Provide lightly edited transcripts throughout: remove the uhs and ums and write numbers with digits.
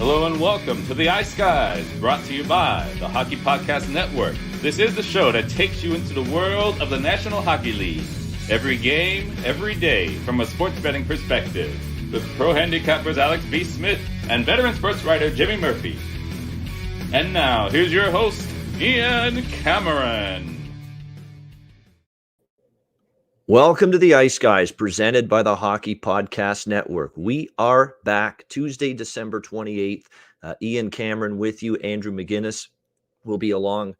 Hello and welcome to the Ice Guys, brought to you by the Hockey Podcast Network. This is the show that takes you into the world of the National Hockey League. Every game, every day, from a sports betting perspective. With pro handicappers Alex B. Smith and veteran sports writer Jimmy Murphy. And now, here's your host, Ian Cameron. Welcome to the Ice Guys, presented by the Hockey Podcast Network. We are back Tuesday, December 28th. Ian Cameron with you. Andrew McInnis will be along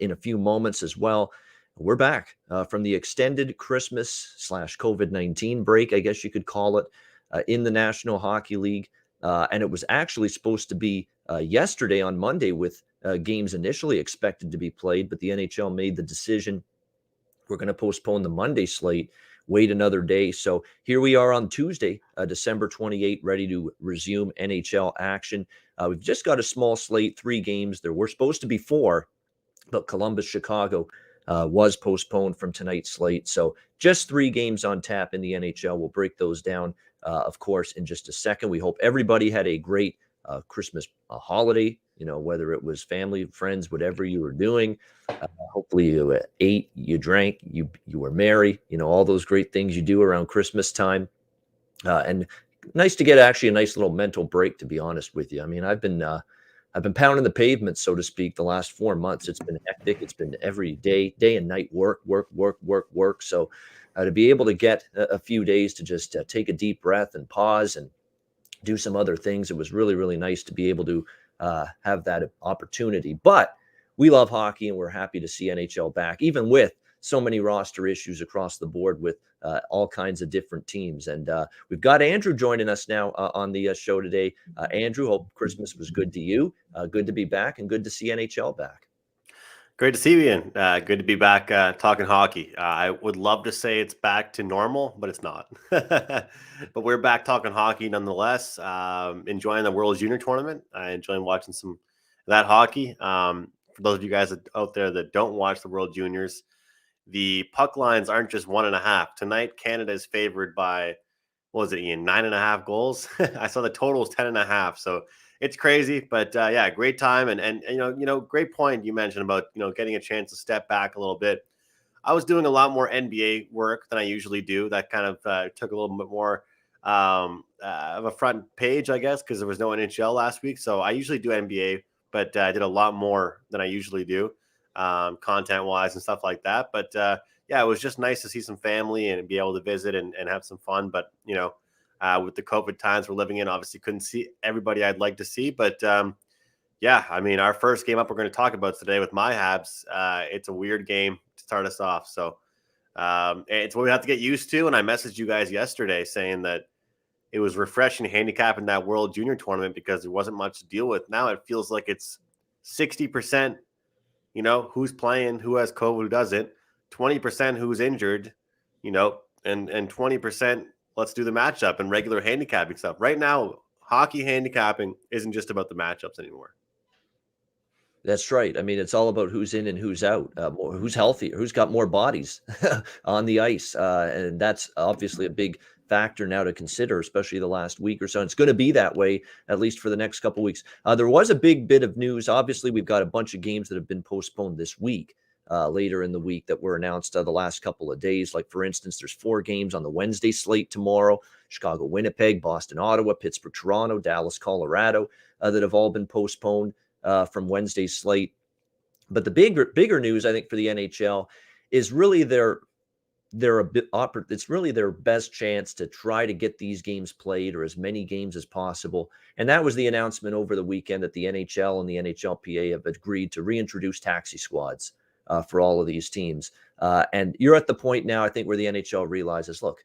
in a few moments as well. We're back from the extended Christmas/COVID-19 break, I guess you could call it, in the National Hockey League. And it was actually supposed to be yesterday on Monday with games initially expected to be played, but the NHL made the decision we're going to postpone the Monday slate, wait another day. So here we are on Tuesday, December 28th, ready to resume NHL action. We've just got a small slate, 3 games. There were supposed to be 4, but Columbus, Chicago was postponed from tonight's slate. So just 3 games on tap in the NHL. We'll break those down, of course, in just a second. We hope everybody had a great Christmas holiday, whether it was family, friends, whatever you were doing. Hopefully you ate, you drank, you were merry, all those great things you do around Christmas time. And nice to get actually a nice little mental break, to be honest with you. I mean, I've been pounding the pavement, so to speak, the last 4 months. It's been hectic. It's been every day and night work. So to be able to get a few days to just take a deep breath and pause and do some other things, it was really, really nice to be able to have that opportunity. But we love hockey, and we're happy to see NHL back, even with so many roster issues across the board with all kinds of different teams. And we've got Andrew joining us now on the show today. Andrew, hope Christmas was good to you. Good to be back, and good to see NHL back. Great to see you, Ian. Good to be back talking hockey. I would love to say it's back to normal, but it's not. But we're back talking hockey nonetheless. Enjoying the World Junior Tournament. I enjoy watching some of that hockey. For those of you guys out there that don't watch the World Juniors, the puck lines aren't just 1.5. Tonight, Canada is favored by, what was it, Ian, 9.5 goals? I saw the total is 10.5. So it's crazy, but yeah, great time. And great point you mentioned about, getting a chance to step back a little bit. I was doing a lot more NBA work than I usually do. That kind of took a little bit more of a front page, I guess, because there was no NHL last week. So I usually do NBA, but I did a lot more than I usually do, content-wise and stuff like that. But yeah, it was just nice to see some family and be able to visit and have some fun. But, with the COVID times we're living in, obviously couldn't see everybody I'd like to see. But yeah, I mean, our first game up we're going to talk about today with my Habs. It's a weird game to start us off. So it's what we have to get used to. And I messaged you guys yesterday saying that it was refreshing handicapping that World Junior Tournament because there wasn't much to deal with. Now it feels like it's 60%, who's playing, who has COVID, who doesn't, 20% who's injured, and 20% let's do the matchup and regular handicapping stuff. Right now, hockey handicapping isn't just about the matchups anymore. That's right. I mean, it's all about who's in and who's out, who's healthier, who's got more bodies on the ice. And that's obviously a big factor now to consider, especially the last week or so. And it's going to be that way, at least for the next couple of weeks. There was a big bit of news. Obviously, we've got a bunch of games that have been postponed this week, later in the week, that were announced the last couple of days. Like, for instance, there's 4 games on the Wednesday slate tomorrow: Chicago, Winnipeg, Boston, Ottawa, Pittsburgh, Toronto, Dallas, Colorado, that have all been postponed from Wednesday's slate. But the bigger news, I think, for the NHL is really it's really their best chance to try to get these games played, or as many games as possible. And that was the announcement over the weekend that the NHL and the NHLPA have agreed to reintroduce taxi squads for all of these teams. And you're at the point now, I think, where the NHL realizes, look,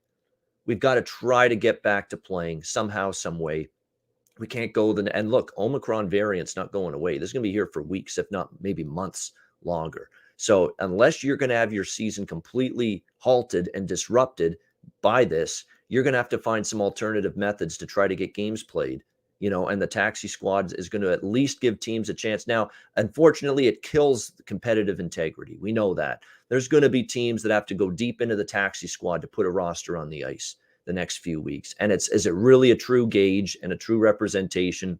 we've got to try to get back to playing somehow, some way. We can't go and look, Omicron variant's not going away. This is going to be here for weeks, if not maybe months longer. So unless you're going to have your season completely halted and disrupted by this, you're going to have to find some alternative methods to try to get games played, and the taxi squad is going to at least give teams a chance. Now, unfortunately, it kills the competitive integrity. We know that. There's going to be teams that have to go deep into the taxi squad to put a roster on the ice the next few weeks. And is it really a true gauge and a true representation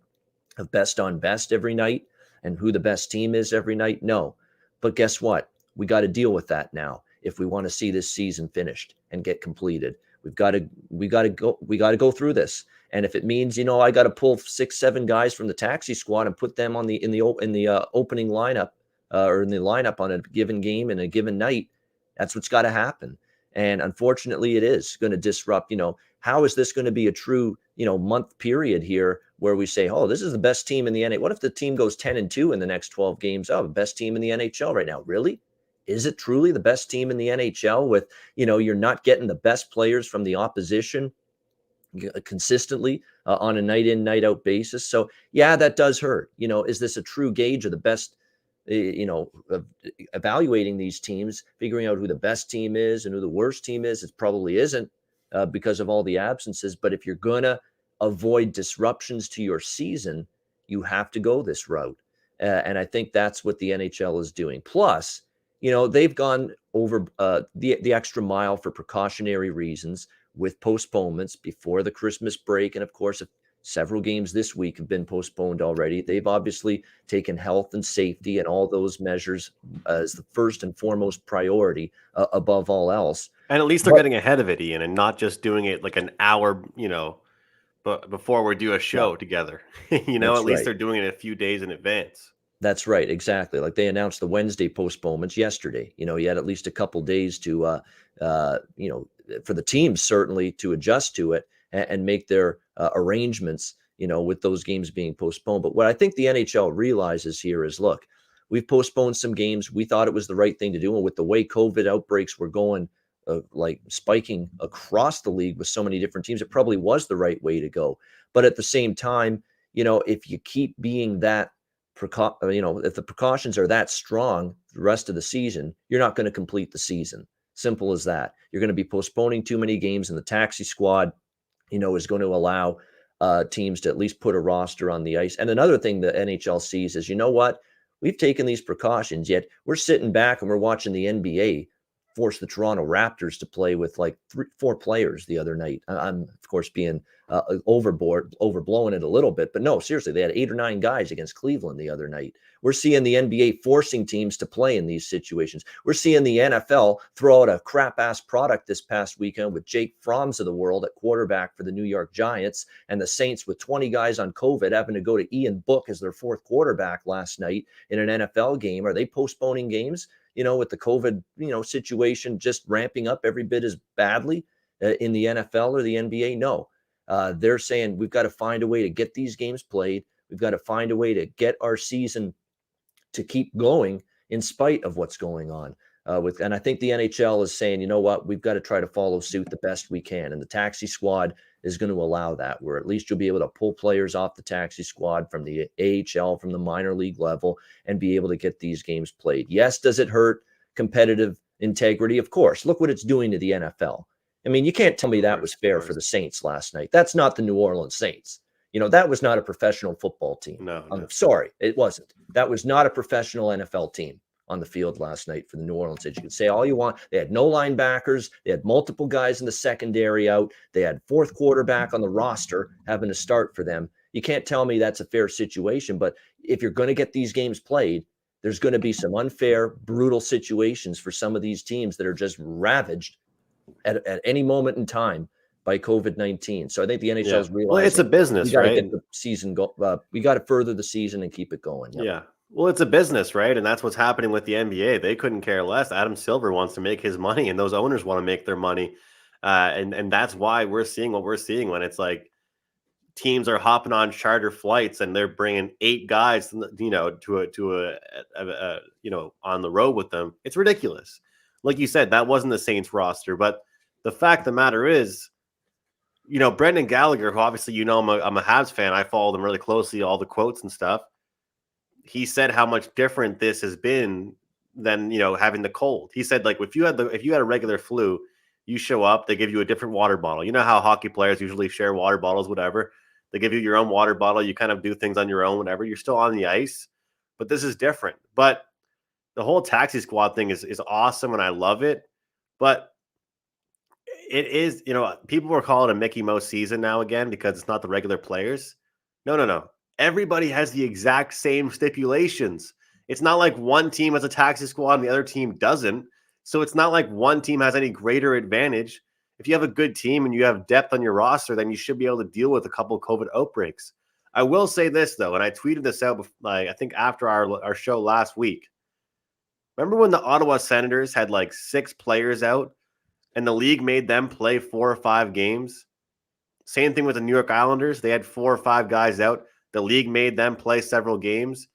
of best on best every night and who the best team is every night? No. But guess what? We got to deal with that now if we want to see this season finished and get completed. We got to go through this. And if it means, I got to pull 6, 7 guys from the taxi squad and put them on in the opening lineup or in the lineup on a given game and a given night, that's what's got to happen. And unfortunately, it is going to disrupt, how is this going to be a true, month period here where we say, oh, this is the best team in the NHL? What if the team goes 10-2 in the next 12 games? Oh, the best team in the NHL right now. Really? Is it truly the best team in the NHL with, you're not getting the best players from the opposition consistently on a night in, night out basis? So yeah, that does hurt. Is this a true gauge of the best, of evaluating these teams, figuring out who the best team is and who the worst team is? It probably isn't because of all the absences. But if you're going to avoid disruptions to your season, you have to go this route. And I think that's what the NHL is doing. Plus, they've gone over the extra mile for precautionary reasons with postponements before the Christmas break. And of course, several games this week have been postponed already. They've obviously taken health and safety and all those measures as the first and foremost priority above all else. And at least they're getting ahead of it, Ian, and not just doing it like an hour, but before we do a show together. At least they're doing it a few days in advance. That's right. Exactly. Like they announced the Wednesday postponements yesterday. You had at least a couple days to, for the teams certainly to adjust to it and make their arrangements, with those games being postponed. But what I think the NHL realizes here is, look, we've postponed some games. We thought it was the right thing to do. And with the way COVID outbreaks were going, like spiking across the league with so many different teams, it probably was the right way to go. But at the same time, if you keep being that, if the precautions are that strong the rest of the season, you're not going to complete the season. Simple as that. You're going to be postponing too many games, and the taxi squad, is going to allow teams to at least put a roster on the ice. And another thing the NHL sees is, what? We've taken these precautions, yet we're sitting back and we're watching the NBA force the Toronto Raptors to play with like 3-4 players the other night. I'm, of course, being overblowing it a little bit, but no, seriously, they had 8 or 9 guys against Cleveland the other night. We're seeing the NBA forcing teams to play in these situations. We're seeing the NFL throw out a crap-ass product this past weekend with Jake Fromm's of the world at quarterback for the New York Giants, and the Saints with 20 guys on COVID having to go to Ian Book as their 4th quarterback last night in an NFL game. Are they postponing games? With the COVID, situation just ramping up every bit as badly in the NFL or the NBA? No. They're saying we've got to find a way to get these games played. We've got to find a way to get our season to keep going in spite of what's going on. And I think the NHL is saying, we've got to try to follow suit the best we can. And the taxi squad is going to allow that, where at least you'll be able to pull players off the taxi squad from the AHL, from the minor league level, and be able to get these games played. Yes, does it hurt competitive integrity? Of course. Look what it's doing to the NFL. I mean, you can't tell me that was fair for the Saints last night. That's not the New Orleans Saints. That was not a professional football team. No. I'm sorry, it wasn't. That was not a professional NFL team on the field last night for the New Orleans Saints. You can say all you want. They had no linebackers. They had multiple guys in the secondary out. They had 4th quarterback on the roster having to start for them. You can't tell me that's a fair situation. But if you're going to get these games played, there's going to be some unfair, brutal situations for some of these teams that are just ravaged at any moment in time by COVID-19. So I think the NHL is realizing, well, it's a business, we got to right? get the season we got to further the season and keep it going. Yep. Yeah. Well, it's a business, right? And that's what's happening with the NBA. They couldn't care less. Adam Silver wants to make his money, and those owners want to make their money. And that's why we're seeing what we're seeing when it's like teams are hopping on charter flights and they're bringing 8 guys, to on the road with them. It's ridiculous. Like you said, that wasn't the Saints roster, but the fact of the matter is, Brendan Gallagher, who obviously, I'm a Habs fan. I follow them really closely, all the quotes and stuff. He said how much different this has been than, having the cold. He said, like, if you had a regular flu, you show up, they give you a different water bottle. You know how hockey players usually share water bottles, whatever. They give you your own water bottle. You kind of do things on your own, whatever. You're still on the ice, but this is different. But the whole taxi squad thing is awesome, and I love it. But it is, people were calling it a Mickey Mouse season now again because it's not the regular players. No. everybody has the exact same stipulations. It's not like one team has a taxi squad and the other team doesn't. So it's not like one team has any greater advantage. If you have a good team and you have depth on your roster, then you should be able to deal with a couple of COVID outbreaks. I will say this, though, and I tweeted this out, I think after our show last week. Remember when the Ottawa Senators had like 6 players out and the league made them play 4 or 5 games? Same thing with the New York Islanders. They had 4 or 5 guys out. The league made them play several games.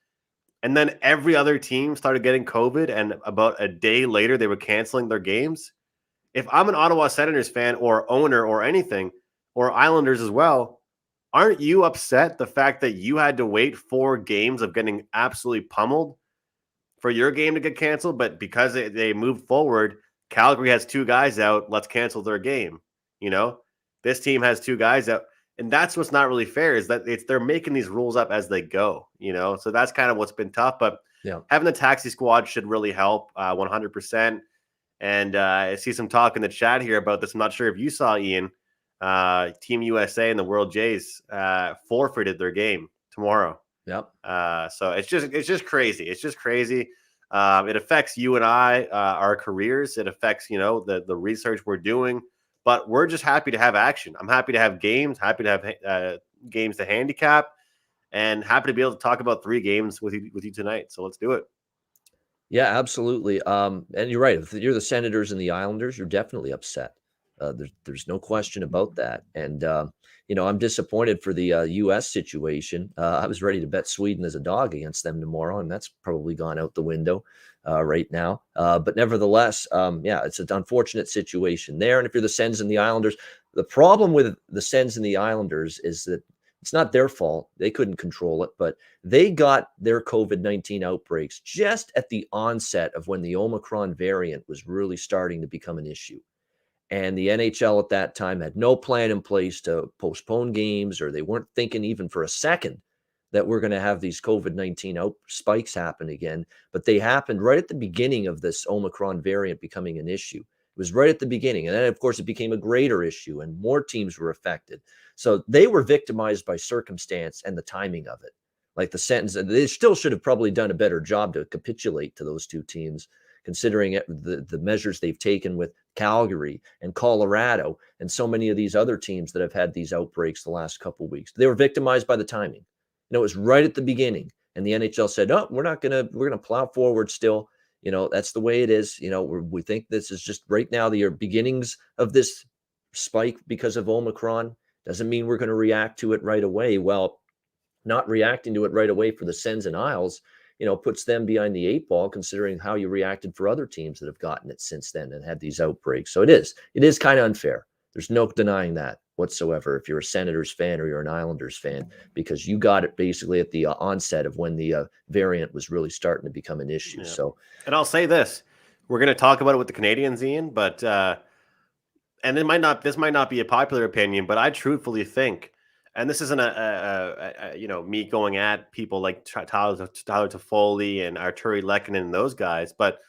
And then every other team started getting COVID, and about a day later, they were canceling their games. If I'm an Ottawa Senators fan or owner or anything, or Islanders as well, aren't you upset the fact that you had to wait 4 games of getting absolutely pummeled for your game to get canceled? But because they moved forward, Calgary has 2 guys out, let's cancel their game. You know, this team has 2 guys out. And that's what's not really fair, is that they're making these rules up as they go, you know? So that's kind of what's been tough. But having the taxi squad should really help 100%. And I see some talk in the chat here about this. I'm not sure if you saw, Ian, Team USA and the World Jays forfeited their game tomorrow. Yep. So it's just crazy. It's just crazy. It affects you and I, our careers. It affects, the research we're doing. But we're just happy to have action. I'm happy to have games, happy to have games to handicap, and happy to be able to talk about 3 games with you tonight. So let's do it. Yeah, absolutely. And you're right. If you're the Senators and the Islanders, you're definitely upset. There's no question about that. And, I'm disappointed for the U.S. situation. I was ready to bet Sweden as a dog against them tomorrow, and that's probably gone out the window right now. But nevertheless, it's an unfortunate situation there. And if you're the Sens and the Islanders, the problem with the Sens and the Islanders is that it's not their fault. They couldn't control it, but they got their COVID-19 outbreaks just at the onset of when the Omicron variant was really starting to become an issue. And the NHL at that time had no plan in place to postpone games, or they weren't thinking even for a second that we're going to have these COVID-19 spikes happen again. But they happened right at the beginning of this Omicron variant becoming an issue. It was right at the beginning. And then, of course, it became a greater issue and more teams were affected. So they were victimized by circumstance and the timing of it. Like the sentence, they still should have probably done a better job to capitulate to those 2 teams, considering the measures they've taken with Calgary and Colorado and so many of these other teams that have had these outbreaks the last couple of weeks. They were victimized by the timing. It was right at the beginning. And the NHL said, oh, we're going to plow forward still. That's the way it is. We think this is just right now the beginnings of this spike because of Omicron. Doesn't mean we're going to react to it right away. Well, not reacting to it right away for the Sens and Isles, puts them behind the 8 ball, considering how you reacted for other teams that have gotten it since then and had these outbreaks. So it is kind of unfair. There's no denying that whatsoever if you're a Senators fan or you're an Islanders fan, because you got it basically at the onset of when the variant was really starting to become an issue. Yeah. So, and I'll say this, we're going to talk about it with the Canadians, Ian, but and this might not be a popular opinion, but I truthfully think, and this isn't me going at people like Tyler Toffoli and Arturi Lehkonen and those guys, but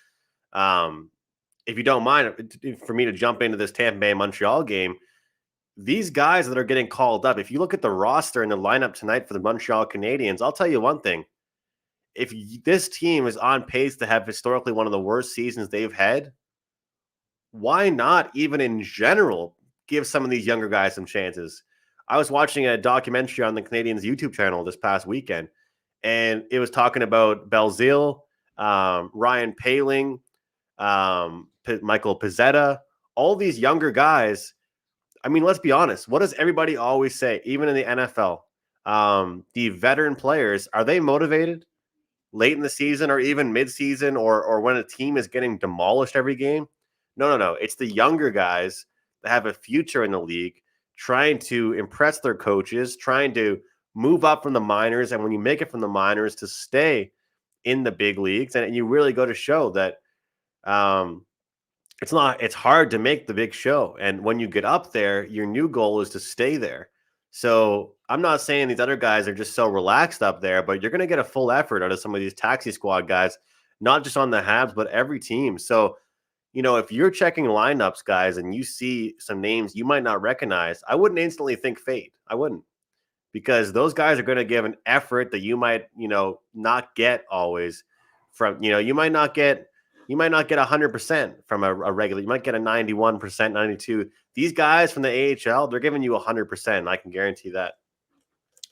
if you don't mind for me to jump into this Tampa Bay Montreal game, these guys that are getting called up, if you look at the roster and the lineup tonight for the Montreal Canadiens, I'll tell you one thing. If this team is on pace to have historically one of the worst seasons they've had, why not even in general give some of these younger guys some chances? I was watching a documentary on the Canadiens YouTube channel this past weekend, and it was talking about Belzile, Ryan Poehling, Michael Pezzetta, all these younger guys. I mean, let's be honest. What does everybody always say, even in the NFL? The veteran players, are they motivated late in the season or even mid-season or when a team is getting demolished every game? No. It's the younger guys that have a future in the league, trying to impress their coaches, trying to move up from the minors. And when you make it from the minors to stay in the big leagues, and you really go to show that it's hard to make the big show. And when you get up there, your new goal is to stay there. So I'm not saying these other guys are just so relaxed up there, but you're going to get a full effort out of some of these taxi squad guys, not just on the Habs, but every team. So, if you're checking lineups, guys, and you see some names you might not recognize, I wouldn't instantly think fade. I wouldn't. because those guys are going to give an effort that you might, not get always from, you might not get 100% from a regular. You might get a 91%, 92. These guys from the AHL, they're giving you 100%. I can guarantee that.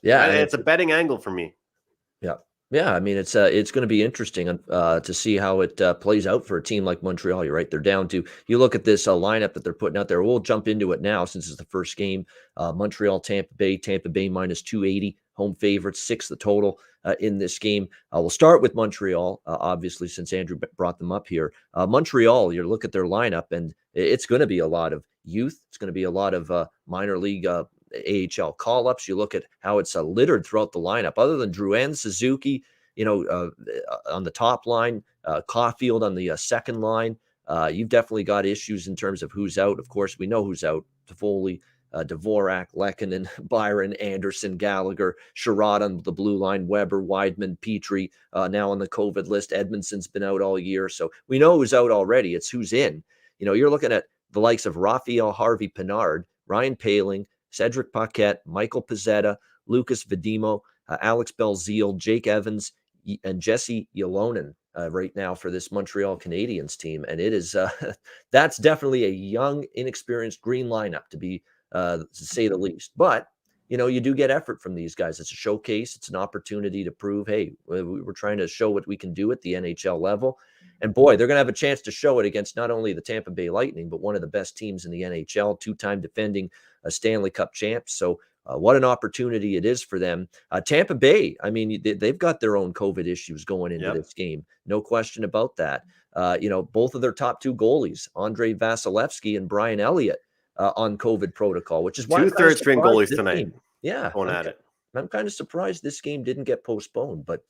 Yeah, And it's a betting angle for me. Yeah. Yeah, I mean, it's going to be interesting to see how it plays out for a team like Montreal. You're right; they're down to. You look at this lineup that they're putting out there. We'll jump into it now since it's the first game. Montreal, Tampa Bay minus 280, home favorites, 6 the total in this game. We'll start with Montreal, obviously, since Andrew brought them up here. Montreal, you look at their lineup, and it's going to be a lot of youth. It's going to be a lot of minor league AHL call-ups. You look at how it's littered throughout the lineup. Other than Drouin, Suzuki, on the top line, Caulfield on the second line, you've definitely got issues in terms of who's out. Of course, we know who's out: Toffoli, Dvorak, Lehkonen, Byron, Anderson, Gallagher, Sherrod on the blue line, Weber, Weidman, Petrie, now on the COVID list. Edmondson's been out all year, so we know who's out already. It's who's in. You're looking at the likes of Raphael Harvey-Pinard, Ryan Poehling, Cedric Paquette, Michael Pezzetta, Lucas Vedimo, Alex Belzile, Jake Evans, and Jesse Ylonen right now for this Montreal Canadiens team. And it is that's definitely a young, inexperienced green lineup to say the least. But you do get effort from these guys. It's a showcase. It's an opportunity to prove, hey, we're trying to show what we can do at the NHL level. And boy, they're going to have a chance to show it against not only the Tampa Bay Lightning, but one of the best teams in the NHL, 2-time defending Stanley Cup champs. So what an opportunity it is for them. Tampa Bay, I mean, they've got their own COVID issues going into this game. No question about that. Both of their top 2 goalies, Andrei Vasilevsky and Brian Elliott, on COVID protocol, which is why 2 third-string goalies tonight. Yeah. Going at it. I'm kind of surprised this game didn't get postponed, but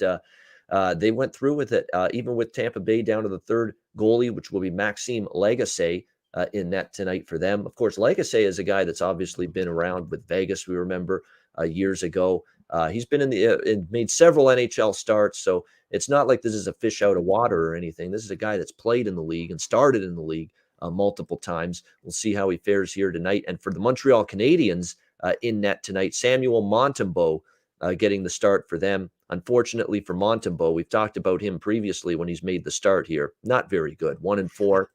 they went through with it, even with Tampa Bay down to the third goalie, which will be Maxime Lagacé in net tonight for them. Of course, Lagacé is a guy that's obviously been around with Vegas, we remember, years ago. He's been made several NHL starts, so it's not like this is a fish out of water or anything. This is a guy that's played in the league and started in the league multiple times. We'll see how he fares here tonight. And for the Montreal Canadiens in net tonight, Samuel Montembeault getting the start for them. Unfortunately for Montembeault, we've talked about him previously when he's made the start here. Not very good. 1-4,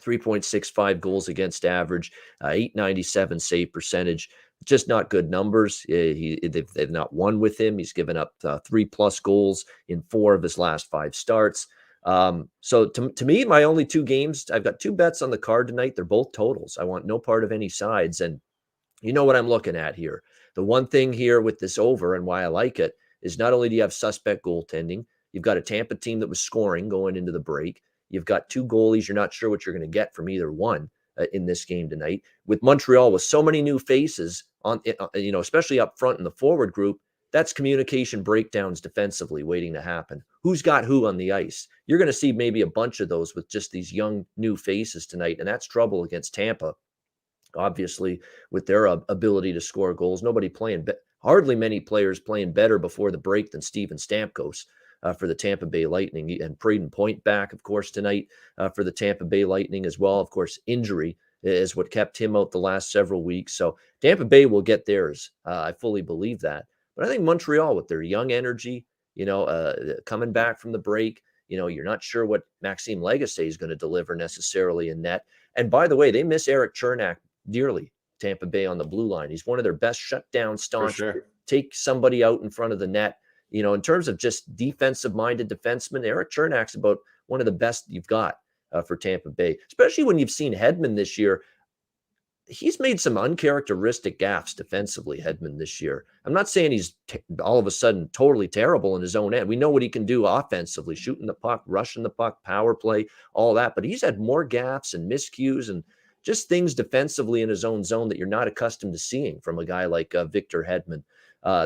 3.65 goals against average, 897 save percentage. Just not good numbers. They've not won with him. He's given up 3+ goals in 4 of his last 5 starts. So to me, my only 2 games, I've got 2 bets on the card tonight. They're both totals. I want no part of any sides. And you know what I'm looking at here. The one thing here with this over and why I like it is not only do you have suspect goaltending, you've got a Tampa team that was scoring going into the break. You've got 2 goalies. You're not sure what you're going to get from either one in this game tonight. With Montreal, with so many new faces on, especially up front in the forward group, that's communication breakdowns defensively waiting to happen. Who's got who on the ice? You're going to see maybe a bunch of those with just these young new faces tonight, and that's trouble against Tampa. Obviously, with their ability to score goals, hardly many players playing better before the break than Steven Stamkos for the Tampa Bay Lightning, and Braden Point back, of course, tonight for the Tampa Bay Lightning as well. Of course, injury is what kept him out the last several weeks. So Tampa Bay will get theirs. I fully believe that. But I think Montreal, with their young energy, coming back from the break, you're not sure what Maxime Lagacé is going to deliver necessarily in net. And by the way, they miss Eric Chernak dearly, Tampa Bay on the blue line. He's one of their best shutdown staunch. Sure. Take somebody out in front of the net. In terms of just defensive-minded defensemen, Eric Chernak's about one of the best you've got for Tampa Bay, especially when you've seen Hedman this year. He's made some uncharacteristic gaffes defensively, Hedman, this year. I'm not saying he's all of a sudden totally terrible in his own end. We know what he can do offensively, shooting the puck, rushing the puck, power play, all that. But he's had more gaffes and miscues and just things defensively in his own zone that you're not accustomed to seeing from a guy like Victor Hedman.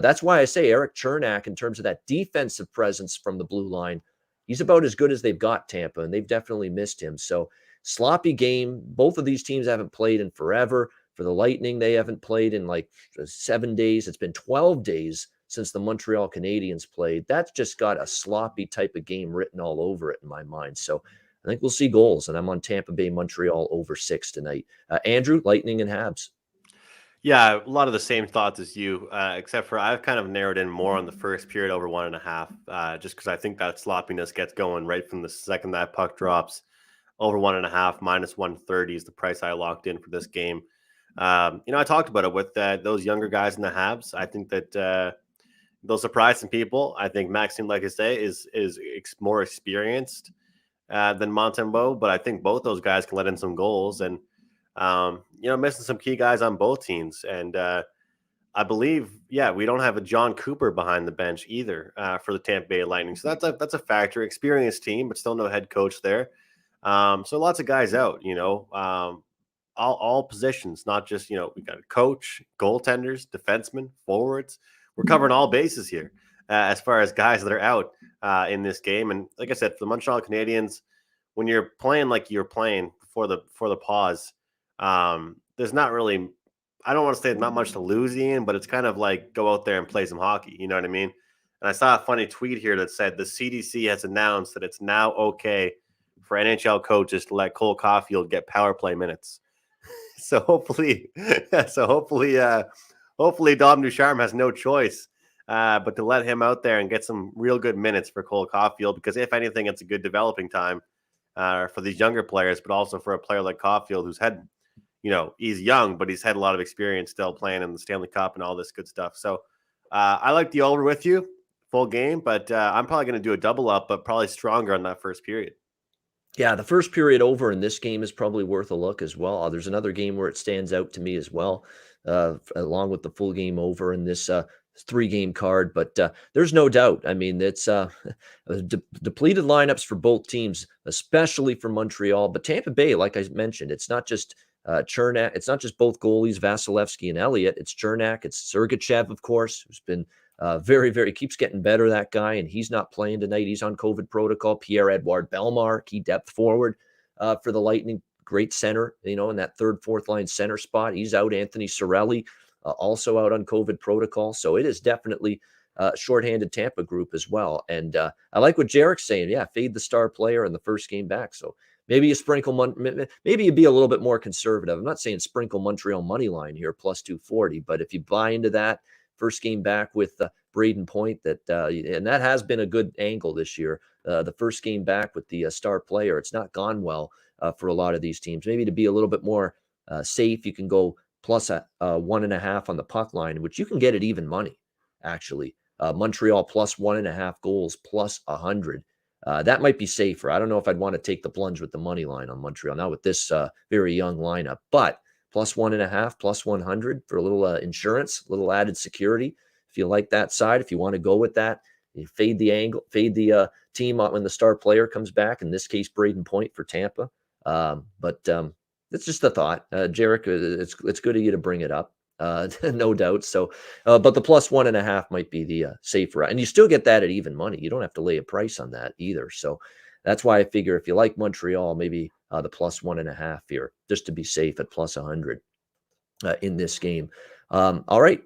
That's why I say Eric Chernak, in terms of that defensive presence from the blue line, he's about as good as they've got, Tampa, and they've definitely missed him. So sloppy game. Both of these teams haven't played in forever. For the Lightning, they haven't played in like 7 days. It's been 12 days since the Montreal Canadiens played. That's just got a sloppy type of game written all over it in my mind. So I think we'll see goals, and I'm on Tampa Bay, Montreal over 6 tonight. Andrew, Lightning and Habs. Yeah, a lot of the same thoughts as you, except for I've kind of narrowed in more on the first period over 1.5, just because I think that sloppiness gets going right from the second that puck drops. Over 1.5 minus 130 is the price I locked in for this game. I talked about it with those younger guys in the Habs. I think that they'll surprise some people. I think Maxime, like I say, is more experienced than Montembeault, but I think both those guys can let in some goals and missing some key guys on both teams. And I believe, we don't have a John Cooper behind the bench either for the Tampa Bay Lightning. So that's a factor. Experienced team, but still no head coach there. So lots of guys out, all positions, not just, we got a coach, goaltenders, defensemen, forwards. We're covering all bases here as far as guys that are out in this game. And like I said, for the Montreal Canadiens, when you're playing like you're playing before the pause, there's not really, I don't want to say not much to lose, Ian, but it's kind of like go out there and play some hockey. You know what I mean? And I saw a funny tweet here that said the CDC has announced that it's now okay for NHL coaches to let Cole Caulfield get power play minutes. So hopefully Dom Ducharme has no choice but to let him out there and get some real good minutes for Cole Caulfield, because if anything, it's a good developing time for these younger players, but also for a player like Caulfield who's had, he's young, but he's had a lot of experience still playing in the Stanley Cup and all this good stuff. So I like the over with you, full game, but I'm probably going to do a double up, but probably stronger on that first period. Yeah, the first period over in this game is probably worth a look as well. There's another game where it stands out to me as well, along with the full game over in this 3-game card. But there's no doubt. I mean, it's depleted lineups for both teams, especially for Montreal. But Tampa Bay, like I mentioned, it's not just Chernak. It's not just both goalies, Vasilevsky and Elliott. It's Chernak. It's Sergachev, of course, who's been keeps getting better, that guy, and he's not playing tonight. He's on COVID protocol. Pierre-Edouard Bellemare, key depth forward for the Lightning, great center, in that third, fourth line center spot. He's out. Anthony Cirelli also out on COVID protocol. So it is definitely a shorthanded Tampa group as well. And I like what Jarek's saying. Yeah, fade the star player in the first game back. So maybe you sprinkle, maybe you'd be a little bit more conservative. I'm not saying sprinkle Montreal money line here, plus 240, but if you buy into that, first game back with Braden Point, and that has been a good angle this year. The first game back with the star player, it's not gone well for a lot of these teams. Maybe to be a little bit more safe, you can go plus 1.5 on the puck line, which you can get at even money, actually. Montreal plus 1.5 goals, plus 100. That might be safer. I don't know if I'd want to take the plunge with the money line on Montreal, not with this very young lineup, but plus 1.5, plus 100 for a little insurance, a little added security. If you like that side, if you want to go with that, you fade the team when the star player comes back. In this case, Braden Point for Tampa. But it's just a thought, Jarek. It's good of you to bring it up, no doubt. So, but the plus 1.5 might be the safer, and you still get that at even money. You don't have to lay a price on that either. So that's why I figure if you like Montreal, maybe the plus 1.5 here, just to be safe at plus 100 in this game. All right.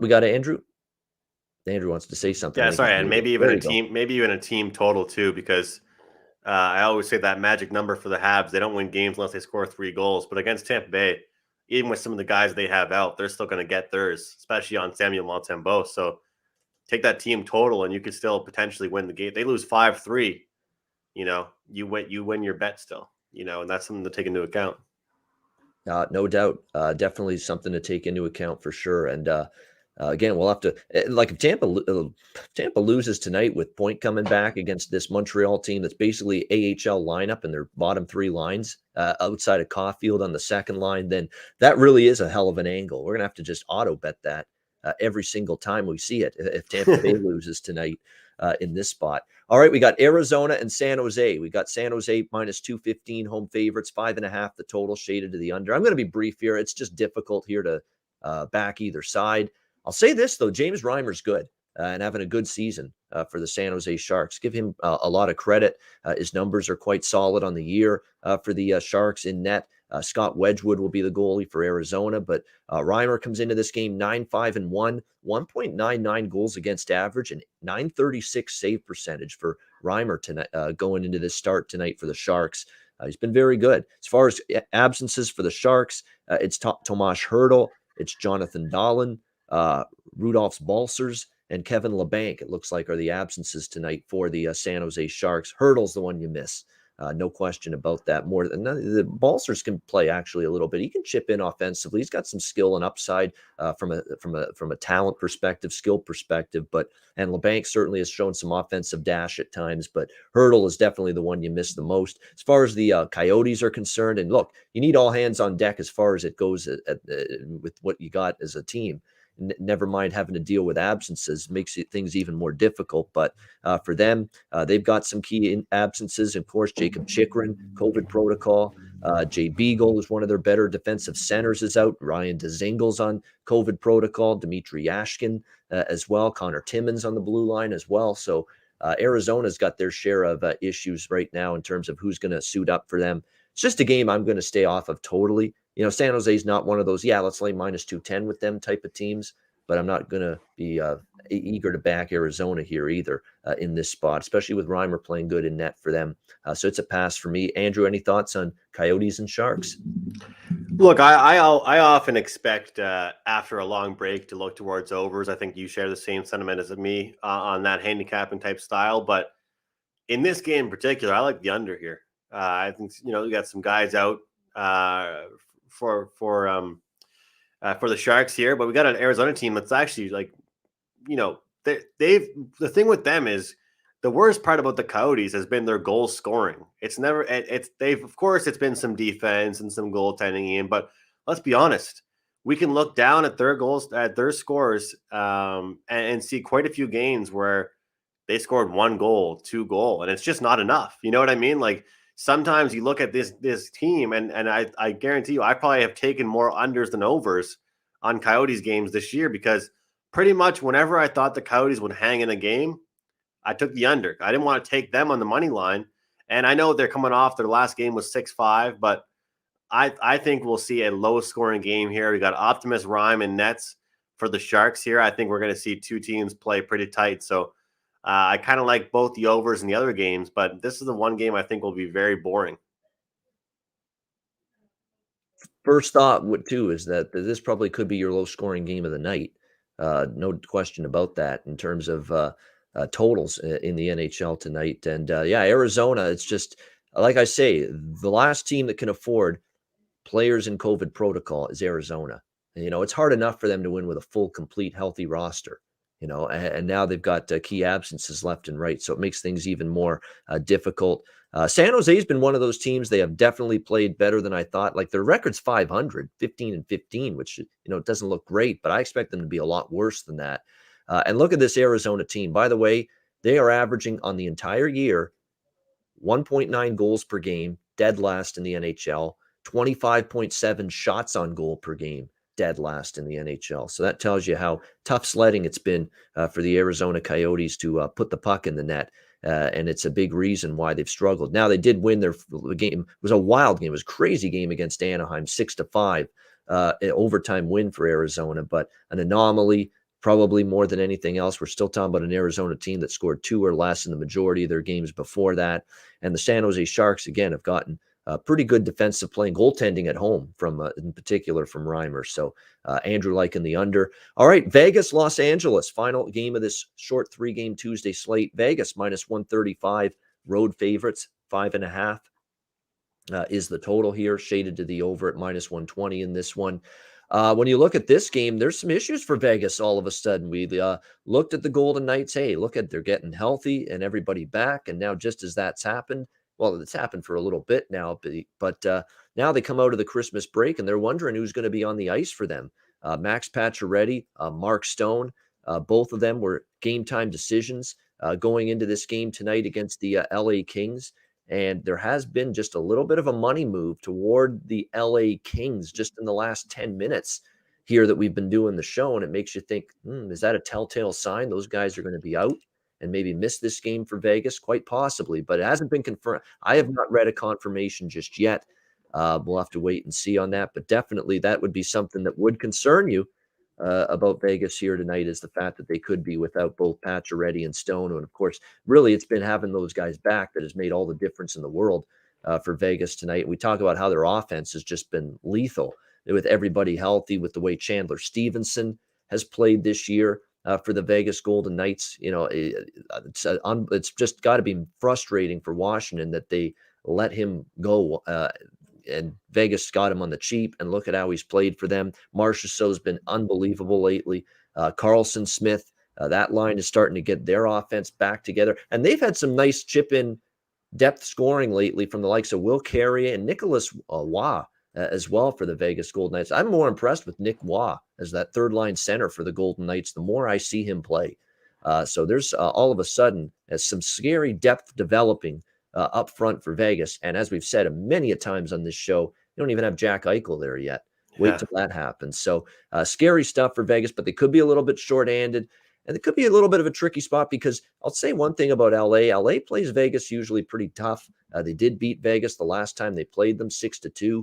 We got Andrew. Andrew wants to say something. Yeah, sorry. And maybe even a team total too, because I always say that magic number for the Habs, they don't win games unless they score 3 goals. But against Tampa Bay, even with some of the guys they have out, they're still going to get theirs, especially on Samuel Montembeault. So take that team total and you could still potentially win the game. They lose 5-3. You win your bet still, and that's something to take into account. No doubt. Definitely something to take into account for sure. And again, we'll have to, like, if Tampa loses tonight with Point coming back against this Montreal team that's basically AHL lineup and their bottom 3 lines outside of Caulfield on the second line, then that really is a hell of an angle. We're going to have to just auto bet that every single time we see it if Tampa Bay loses tonight in this spot. All right, we got Arizona and San Jose. We got San Jose minus 215 home favorites, 5.5 the total, shaded to the under. I'm going to be brief here. It's just difficult here to back either side. I'll say this, though. James Reimer's good and having a good season for the San Jose Sharks. Give him a lot of credit. His numbers are quite solid on the year for the Sharks in net. Scott Wedgwood will be the goalie for Arizona, but Reimer comes into this game 9-5-1, 1.99 goals against average, and 936 save percentage for Reimer tonight, going into this start tonight for the Sharks. He's been very good. As far as absences for the Sharks, it's Tomas Hertl, It's Jonathan Dahlin, Rudolphs Balsers, and Kevin LeBanc, it looks like, are the absences tonight for the San Jose Sharks. Hurdle's the one you miss. No question about that. More than the Balsers can play actually a little bit. He can chip in offensively. He's got some skill and upside from a talent perspective, skill perspective. And LeBanc certainly has shown some offensive dash at times. But Hurdle is definitely the one you miss the most. As far as the Coyotes are concerned, and look, you need all hands on deck as far as it goes with what you got as a team. Never mind having to deal with absences, makes things even more difficult. But for them, they've got some key absences. Of course, Jacob Chikrin, COVID protocol. Jay Beagle is one of their better defensive centers is out. Ryan Dzingle's on COVID protocol. Dmitry Yashkin as well. Connor Timmins on the blue line as well. So Arizona's got their share of issues right now in terms of who's going to suit up for them. It's just a game I'm going to stay off of totally. San Jose's not one of those, let's lay minus 210 with them type of teams, but I'm not going to be eager to back Arizona here either in this spot, especially with Reimer playing good in net for them. So it's a pass for me. Andrew, any thoughts on Coyotes and Sharks? Look, I often expect after a long break to look towards overs. I think you share the same sentiment as me on that handicapping type style. But in this game in particular, I like the under here. I think we got some guys out for the Sharks here, but we got an Arizona team that's actually they've the thing with them is the worst part about the Coyotes has been their goal scoring. It's been some defense and some goaltending in, but let's be honest, we can look down at their goals, at their scores, and see quite a few games where they scored 1 goal, 2 goal, and it's just not enough. You know what I mean? Like sometimes you look at this team, and I guarantee you, I probably have taken more unders than overs on Coyotes games this year because pretty much whenever I thought the Coyotes would hang in a game, I took the under. I didn't want to take them on the money line. And I know they're coming off their last game was 6-5, but I think we'll see a low-scoring game here. We got Optimus Rhyme and Nets for the Sharks here. I think we're going to see two teams play pretty tight. So I kind of like both the overs and the other games, but this is the one game I think will be very boring. First thought, too, is that this probably could be your low-scoring game of the night. No question about that in terms of totals in the NHL tonight. And Arizona, it's just, like I say, the last team that can afford players in COVID protocol is Arizona. And, it's hard enough for them to win with a full, complete, healthy roster. And now they've got key absences left and right. So it makes things even more difficult. San Jose's been one of those teams. They have definitely played better than I thought. Like their record's 500, 15-15, which, it doesn't look great, but I expect them to be a lot worse than that. And look at this Arizona team. By the way, they are averaging on the entire year 1.9 goals per game, dead last in the NHL, 25.7 shots on goal per game, dead last in the NHL. So that tells you how tough sledding it's been for the Arizona Coyotes to put the puck in the net. And it's a big reason why they've struggled. Now, they did win the game. It was a wild game. It was a crazy game against Anaheim, 6-5, an overtime win for Arizona, but an anomaly. Probably more than anything else. We're still talking about an Arizona team that scored 2 or less in the majority of their games before that. And the San Jose Sharks, again, have gotten pretty good defensive play and goaltending at home, in particular from Reimer. So Andrew liking the under. All right, Vegas, Los Angeles, final game of this short 3-game Tuesday slate. Vegas minus 135, road favorites, 5.5 is the total here, shaded to the over at minus 120 in this one. When you look at this game, there's some issues for Vegas all of a sudden. We looked at the Golden Knights. Hey, look at they're getting healthy and everybody back. And now just as that's happened, well, it's happened for a little bit now, but now they come out of the Christmas break and they're wondering who's going to be on the ice for them. Max Pacioretty, Mark Stone, both of them were game time decisions going into this game tonight against the LA Kings. And there has been just a little bit of a money move toward the LA Kings just in the last 10 minutes here that we've been doing the show. And it makes you think, is that a telltale sign those guys are going to be out and maybe miss this game for Vegas? Quite possibly, but it hasn't been confirmed. I have not read a confirmation just yet. We'll have to wait and see on that. But definitely that would be something that would concern you about Vegas here tonight, is the fact that they could be without both Pacioretty and Stone. And of course, really, it's been having those guys back that has made all the difference in the world for Vegas tonight. We talk about how their offense has just been lethal. with everybody healthy, with the way Chandler Stevenson has played this year for the Vegas Golden Knights. It's just got to be frustrating for Washington that they let him go. And Vegas got him on the cheap, and look at how he's played for them. Marchessault's been unbelievable lately. Carlson Smith, that line is starting to get their offense back together. And they've had some nice chip-in depth scoring lately from the likes of Will Carrier and Nicholas Waugh as well for the Vegas Golden Knights. I'm more impressed with Nick Waugh as that third-line center for the Golden Knights the more I see him play. So there's all of a sudden some scary depth developing up front for Vegas. And as we've said many a times on this show, you don't even have Jack Eichel there yet. Wait till that happens. So scary stuff for Vegas, but they could be a little bit short-handed. And it could be a little bit of a tricky spot because I'll say one thing about LA. LA plays Vegas usually pretty tough. They did beat Vegas the last time they played them 6-2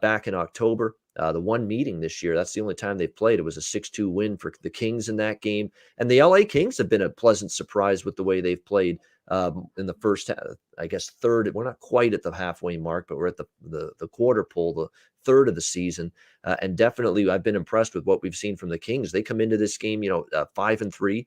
back in October. The one meeting this year, that's the only time they've played. It was a 6-2 win for the Kings in that game. And the LA Kings have been a pleasant surprise with the way they've played in the first, I guess, third. We're not quite at the halfway mark, but we're at the quarter pole, the third of the season. And definitely I've been impressed with what we've seen from the Kings. They come into this game, 5-3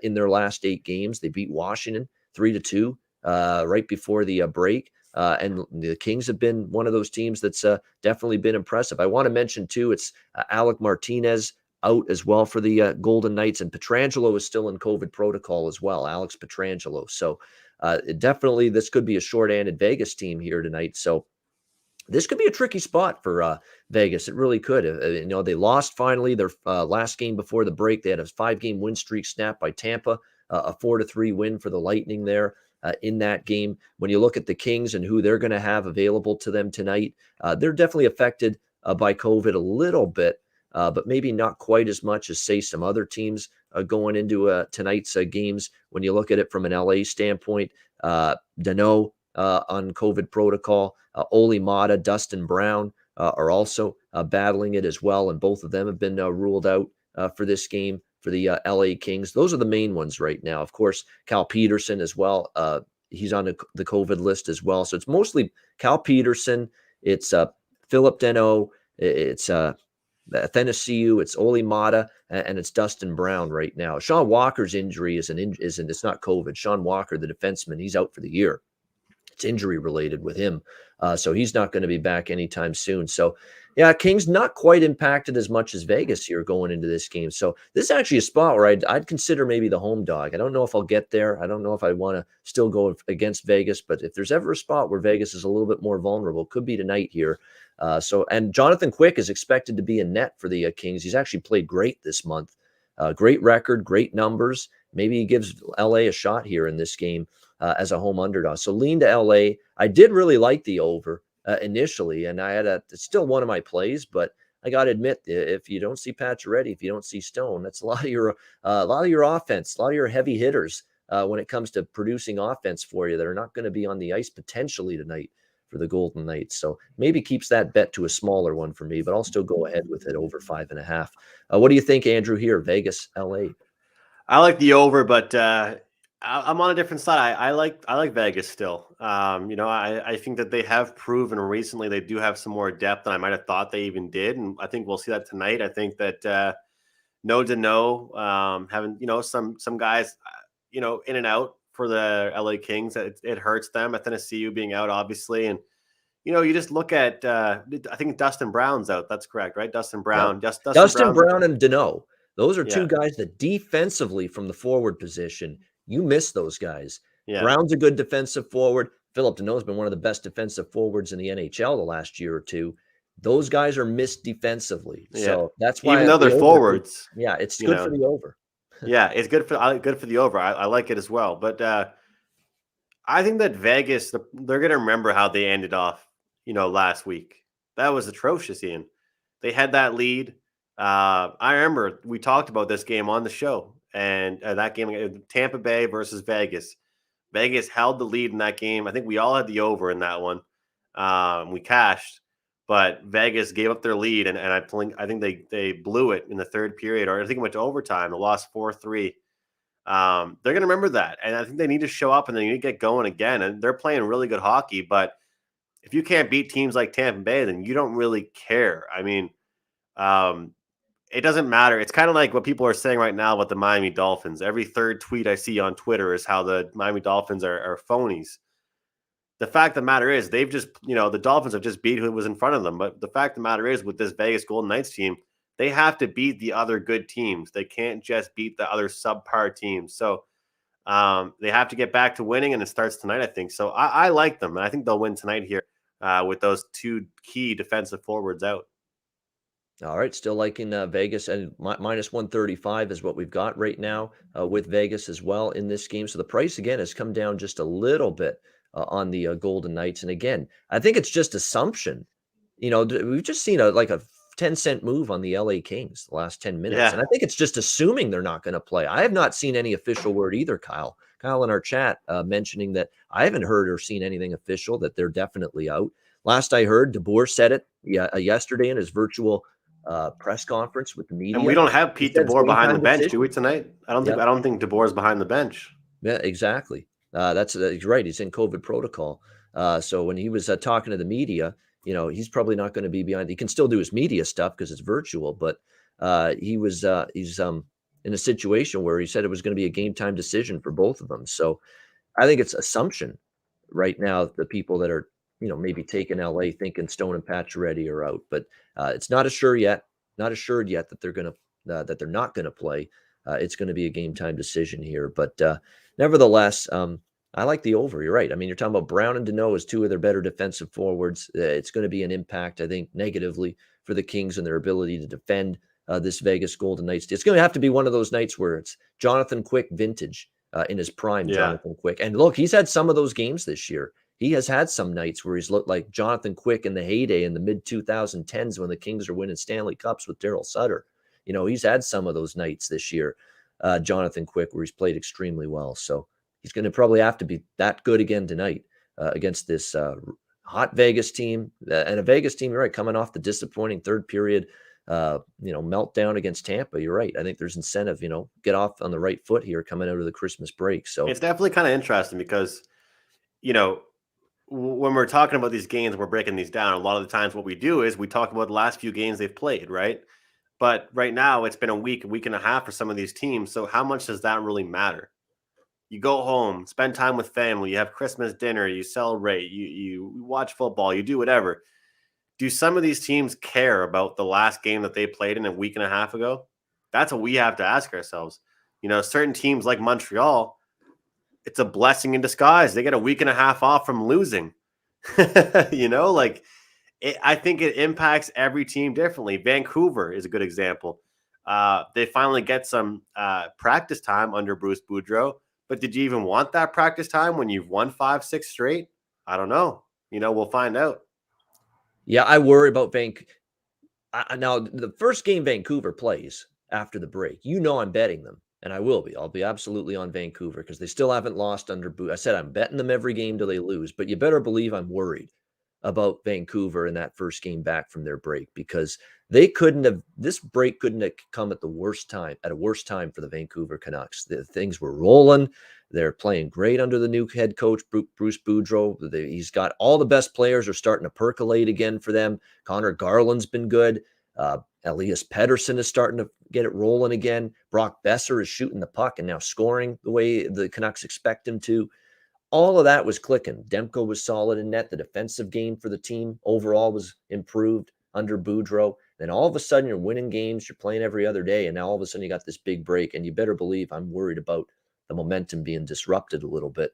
in their last 8 games. They beat Washington 3-2 right before the break. And the Kings have been one of those teams that's definitely been impressive. I want to mention, too, it's Alec Martinez out as well for the Golden Knights, and Pietrangelo is still in COVID protocol as well, Alex Pietrangelo. So definitely this could be a short-handed Vegas team here tonight. So this could be a tricky spot for Vegas. It really could. They lost finally their last game before the break. They had a 5-game win streak snapped by Tampa, a 4-3 win for the Lightning there. In that game, when you look at the Kings and who they're going to have available to them tonight, they're definitely affected by COVID a little bit, but maybe not quite as much as, say, some other teams going into tonight's games. When you look at it from an LA standpoint, Danault on COVID protocol, Ole Mata, Dustin Brown are also battling it as well, and both of them have been ruled out for this game for the LA Kings. Those are the main ones right now. Of course, Cal Peterson as well. He's on the COVID list as well. So it's mostly Cal Peterson. It's Philip Danault. It's Athanasiou. It's Ole Mata, and it's Dustin Brown right now. Sean Walker's injury it's not COVID. Sean Walker, the defenseman, he's out for the year. It's injury related with him. So he's not going to be back anytime soon. So yeah, Kings not quite impacted as much as Vegas here going into this game. So this is actually a spot where I'd consider maybe the home dog. I don't know if I'll get there. I don't know if I want to still go against Vegas, but if there's ever a spot where Vegas is a little bit more vulnerable, could be tonight here. And Jonathan Quick is expected to be in net for the Kings. He's actually played great this month. Great record, great numbers. Maybe he gives LA a shot here in this game as a home underdog. So lean to LA. I did really like the over initially, and it's still one of my plays, but I got to admit, if you don't see Pacioretty, if you don't see Stone, that's a lot of your offense, a lot of your heavy hitters when it comes to producing offense for you that are not going to be on the ice potentially tonight for the Golden Knights. So maybe keeps that bet to a smaller one for me, but I'll still go ahead with it over 5.5. What do you think, Andrew, here? Vegas, LA? I like the over, but I'm on a different side. I like Vegas still. I think that they have proven recently they do have some more depth than I might have thought they even did, and I think we'll see that tonight. I think that no Danault, having some guys in and out for the LA Kings, it hurts them. Athanasiou being out, obviously, and you just look at I think Dustin Brown's out. That's correct, right? Dustin Brown, yeah. Dustin Brown and Danault. Those are two guys that defensively from the forward position, you miss those guys. Yeah. Brown's a good defensive forward. Philip Danault's been one of the best defensive forwards in the NHL the last year or two. Those guys are missed defensively. Yeah. So that's why, even though they're forwards, it's good for the over. Yeah, it's good for the over. I like it as well. But I think that Vegas, they're going to remember how they ended off, last week. That was atrocious, Ian. They had that lead. I remember we talked about this game on the show, and that game, Tampa Bay versus Vegas. Vegas held the lead in that game. I think we all had the over in that one. We cashed, but Vegas gave up their lead, and I think they blew it in the third period, or I think it went to overtime. They lost 4-3. They're going to remember that, and I think they need to show up and they need to get going again. And they're playing really good hockey, but if you can't beat teams like Tampa Bay, then you don't really care. I mean, it doesn't matter. It's kind of like what people are saying right now about the Miami Dolphins. Every third tweet I see on Twitter is how the Miami Dolphins are phonies. The fact of the matter is they've just, the Dolphins have just beat who was in front of them. But the fact of the matter is with this Vegas Golden Knights team, they have to beat the other good teams. They can't just beat the other subpar teams. So they have to get back to winning, and it starts tonight, I think. So I like them, and I think they'll win tonight here with those two key defensive forwards out. All right, still liking Vegas, and minus 135 is what we've got right now with Vegas as well in this game. So the price, again, has come down just a little bit on the Golden Knights. And again, I think it's just assumption. We've just seen a 10-cent move on the LA Kings the last 10 minutes. Yeah. And I think it's just assuming they're not going to play. I have not seen any official word either, Kyle. Kyle in our chat mentioning that I haven't heard or seen anything official that they're definitely out. Last I heard, DeBoer said it yesterday in his virtual press conference with the media. And we don't have Pete DeBoer behind the bench, do we, tonight? I don't think DeBoer's behind the bench. Yeah, exactly. That's right. He's in COVID protocol. So when he was talking to the media, he's probably not going to be behind. He can still do his media stuff because it's virtual, but he's in a situation where he said it was going to be a game time decision for both of them. So I think it's assumption right now, the people that are, maybe taking LA thinking Stone and Pacioretty are out, but it's not assured yet that they're going to, that they're not going to play. It's going to be a game time decision here, but nevertheless, I like the over. You're right. I mean, you're talking about Brown and Deneau as two of their better defensive forwards. It's going to be an impact, I think, negatively for the Kings and their ability to defend this Vegas Golden Knights. It's going to have to be one of those nights where it's Jonathan Quick vintage in his prime. Yeah. Jonathan Quick. And look, he's had some of those games this year. He has had some nights where he's looked like Jonathan Quick in the heyday in the mid-2010s when the Kings are winning Stanley Cups with Darryl Sutter. He's had some of those nights this year, Jonathan Quick, where he's played extremely well. So he's going to probably have to be that good again tonight against this hot Vegas team. And a Vegas team, you're right, coming off the disappointing third period, meltdown against Tampa. You're right. I think there's incentive, get off on the right foot here coming out of the Christmas break. So it's definitely kind of interesting because, when we're talking about these games, we're breaking these down. A lot of the times what we do is we talk about the last few games they've played, right? But right now it's been a week and a half for some of these teams. So how much does that really matter? You go home, spend time with family, you have Christmas dinner, you celebrate, you watch football, you do whatever. Do some of these teams care about the last game that they played in a week and a half ago? That's what we have to ask ourselves. Certain teams like Montreal, it's a blessing in disguise. They get a week and a half off from losing. I think it impacts every team differently. Vancouver is a good example. They finally get some practice time under Bruce Boudreau. But did you even want that practice time when you've won 5-6 straight? I don't know. We'll find out. Yeah, I worry about Vancouver. Now, the first game Vancouver plays after the break, I'm betting them. And I will be. I'll be absolutely on Vancouver because they still haven't lost under Boudreau. I said I'm betting them every game till they lose. But you better believe I'm worried about Vancouver in that first game back from their break because this break couldn't have come at a worse time for the Vancouver Canucks. Things were rolling. They're playing great under the new head coach, Bruce Boudreau. He's got all the best players are starting to percolate again for them. Connor Garland's been good. Elias Pettersson is starting to get it rolling again. Brock Besser is shooting the puck and now scoring the way the Canucks expect him to. All of that was clicking. Demko was solid in net. The defensive game for the team overall was improved under Boudreau. Then all of a sudden you're winning games. You're playing every other day. And now all of a sudden you got this big break. And you better believe I'm worried about the momentum being disrupted a little bit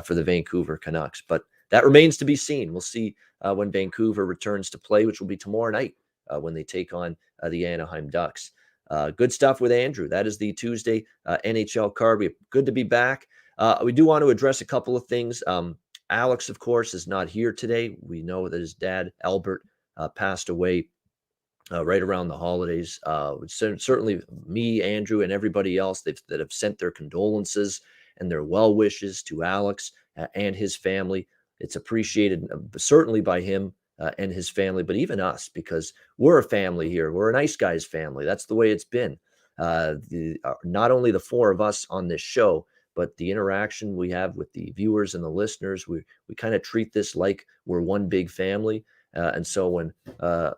for the Vancouver Canucks. But that remains to be seen. We'll see when Vancouver returns to play, which will be tomorrow night when they take on the Anaheim Ducks. Good stuff with Andrew. That is the Tuesday NHL card. Good to be back. We do want to address a couple of things. Alex, of course, is not here today. We know that his dad, Albert, passed away right around the holidays. Certainly me, Andrew, and everybody else that have sent their condolences and their well wishes to Alex and his family. It's appreciated certainly by him and his family, but even us, because we're a family here. We're an Ice Guys family. That's the way it's been. Not only the four of us on this show, but the interaction we have with the viewers and the listeners, we kind of treat this like we're one big family. And so when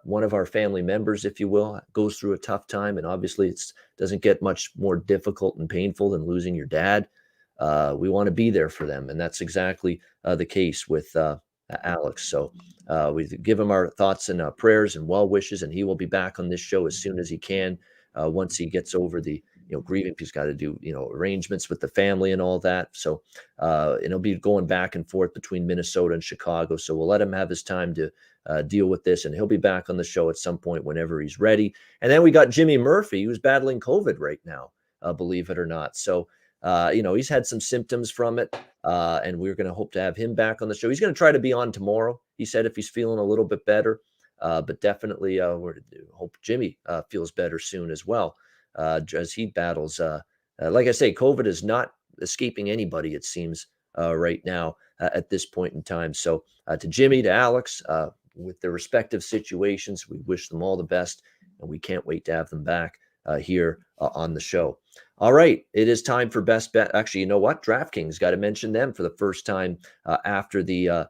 one of our family members, if you will, goes through a tough time, and obviously it doesn't get much more difficult and painful than losing your dad, we want to be there for them. And that's exactly the case with Alex. So we give him our thoughts and prayers and well wishes, and he will be back on this show as soon as he can. Once he gets over the grieving, he's got to do arrangements with the family and all that. So and he'll be going back and forth between Minnesota and Chicago. So we'll let him have his time to deal with this, and he'll be back on the show at some point whenever he's ready. And then we got Jimmy Murphy, who's battling COVID right now, believe it or not. So he's had some symptoms from it, and we're going to hope to have him back on the show. He's going to try to be on tomorrow, he said, if he's feeling a little bit better. But definitely we hope Jimmy feels better soon as well, as he battles. Like I say, COVID is not escaping anybody, it seems, right now at this point in time. So to Jimmy, to Alex, with their respective situations, we wish them all the best, and we can't wait to have them back here on the show. All right, it is time for Best Bet. Actually, you know what? DraftKings, got to mention them for the first time after the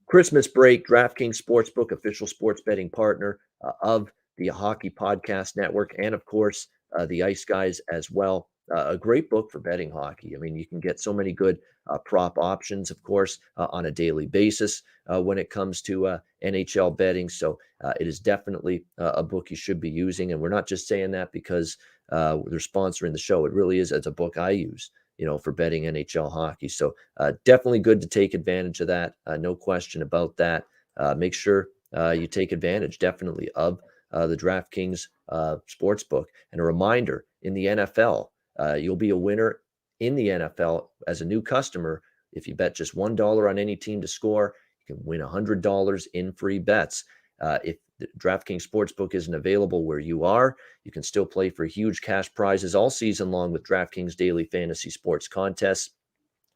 Christmas break. DraftKings Sportsbook, official sports betting partner of the Hockey Podcast Network, and of course, the Ice Guys as well. A great book for betting hockey. I mean, you can get so many good prop options, of course, on a daily basis when it comes to NHL betting. So it is definitely a book you should be using. And we're not just saying that because they're sponsoring the show. It really is as a book I use, for betting NHL hockey. So definitely good to take advantage of that. No question about that. Make sure you take advantage definitely of the DraftKings Sportsbook. And a reminder, in the NFL, you'll be a winner in the NFL as a new customer. If you bet just $1 on any team to score, you can win $100 in free bets. If the DraftKings Sportsbook isn't available where you are, you can still play for huge cash prizes all season long with DraftKings Daily Fantasy Sports Contests.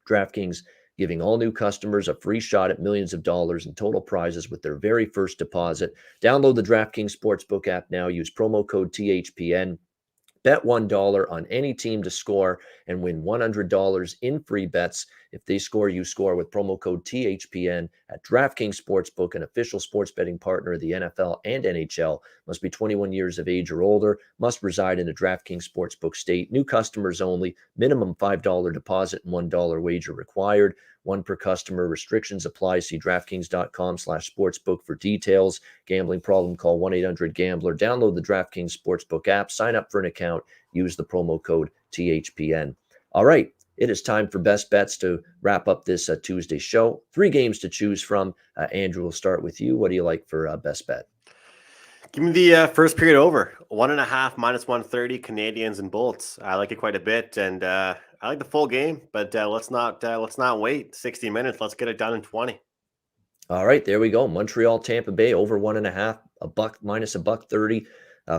DraftKings giving all new customers a free shot at millions of dollars in total prizes with their very first deposit. Download the DraftKings Sportsbook app now. Use promo code THPN. Bet $1 on any team to score and win $100 in free bets. If they score, you score with promo code THPN at DraftKings Sportsbook, an official sports betting partner of the NFL and NHL. Must be 21 years of age or older. Must reside in a DraftKings Sportsbook state. New customers only. Minimum $5 deposit and $1 wager required. One per customer. Restrictions apply. See DraftKings.com/sportsbook for details. Gambling problem, call 1-800-GAMBLER. Download the DraftKings Sportsbook app. Sign up for an account. Use the promo code THPN. All right, it is time for Best Bets to wrap up this Tuesday show. 3 games to choose from. Andrew, we'll start with you. What do you like for Best Bet? Give me the first period over. 1.5 -130 Canadians and Bolts. I like it quite a bit, and I like the full game. But let's not wait 60 minutes. Let's get it done in 20. All right, there we go. Montreal, Tampa Bay over 1.5, $1 minus $1.30.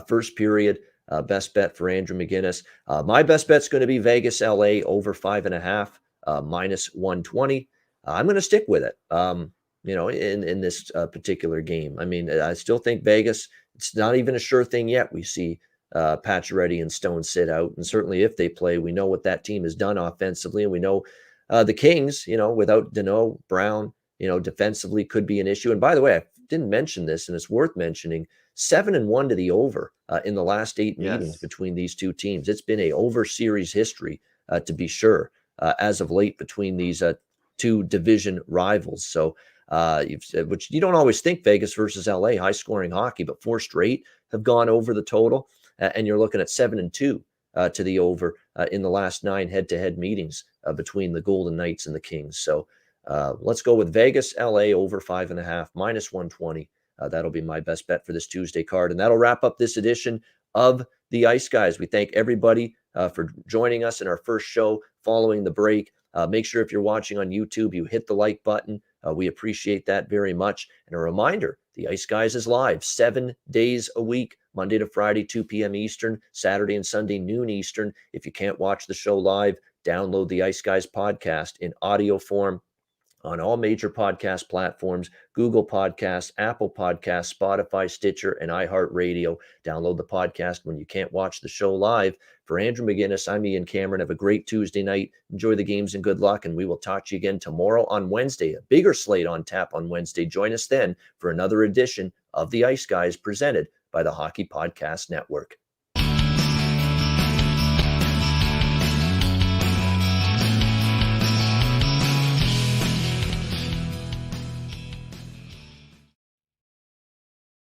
First period. Best bet for Andrew McInnis. My best bet's going to be Vegas, LA over 5.5, minus 120. I'm going to stick with it. In this particular game. I mean, I still think Vegas, it's not even a sure thing yet. We see Pacioretty and Stone sit out. And certainly if they play, we know what that team has done offensively. And we know the Kings, without Deneau, Brown, defensively could be an issue. And by the way, I didn't mention this, and it's worth mentioning, 7-1 to the over in the last 8 meetings between these two teams. It's been a over series history, to be sure, as of late between these two division rivals. So, which you don't always think Vegas versus LA, high scoring hockey, but 4 straight have gone over the total. And you're looking at 7-2 to the over in the last 9 head-to-head meetings between the Golden Knights and the Kings. So let's go with Vegas, LA over 5.5, minus 120. That'll be my best bet for this Tuesday card. And that'll wrap up this edition of the Ice Guys. We thank everybody for joining us in our first show following the break. Make sure if you're watching on YouTube, you hit the like button. We appreciate that very much. And a reminder, the Ice Guys is live 7 days a week, Monday to Friday, 2 p.m. Eastern, Saturday and Sunday, noon Eastern. If you can't watch the show live, download the Ice Guys podcast in audio form on all major podcast platforms: Google Podcasts, Apple Podcasts, Spotify, Stitcher, and iHeartRadio. Download the podcast when you can't watch the show live. For Andrew McInnis, I'm Ian Cameron. Have a great Tuesday night. Enjoy the games and good luck, and we will talk to you again tomorrow on Wednesday. A bigger slate on tap on Wednesday. Join us then for another edition of the Ice Guys presented by the Hockey Podcast Network.